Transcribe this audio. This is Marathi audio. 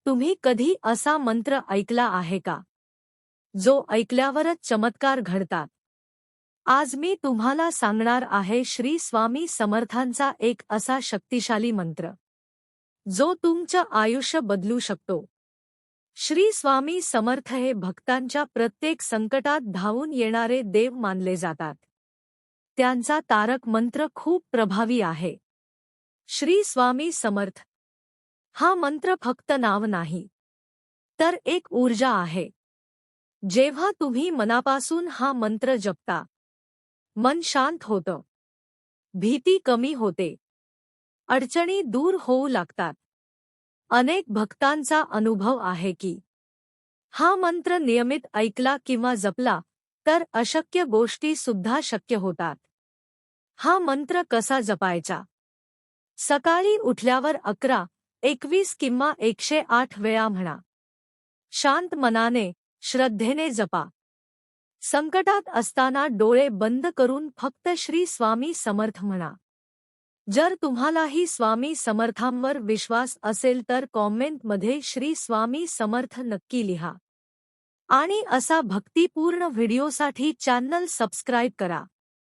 तुम्ही कधी असा मंत्र ऐकला आहे का, जो ऐकल्यावरच चमत्कार घडतात? आज मी तुम्हाला सांगणार आहे श्री स्वामी समर्थांचा एक असा शक्तिशाली मंत्र, जो तुमचं आयुष्य बदलू शकतो. श्री स्वामी समर्थ हे भक्तांच्या प्रत्येक संकटात धावून येणारे देव मानले जातात. त्यांचा तारक मंत्र खूप प्रभावी आहे. श्री स्वामी समर्थ हा मंत्र फक्त नाव नाही, तर एक ऊर्जा आहे. जेव्हा तुम्ही मनापासून हा मंत्र जपता, मन शांत होतं, भीती कमी होते, अडचणी दूर होऊ लागतात. अनेक भक्तांचा अनुभव आहे की हा मंत्र नियमित ऐकला किंवा जपला तर अशक्य गोष्टी सुद्धा शक्य होतात. हा मंत्र कसा जपायचा? सकाळी उठल्यावर 11, 21 किंवा 108 वेळा म्हणा. शांत मनाने, श्रद्धेने जपा. संकटात असताना डोळे बंद करून फक्त श्री स्वामी समर्थ म्हणा. जर तुम्हालाही स्वामी समर्थांवर विश्वास असेल तर कॉमेंटमध्ये श्री स्वामी समर्थ नक्की लिहा. आणि असा भक्तिपूर्ण व्हिडिओसाठी चॅनल सबस्क्राईब करा.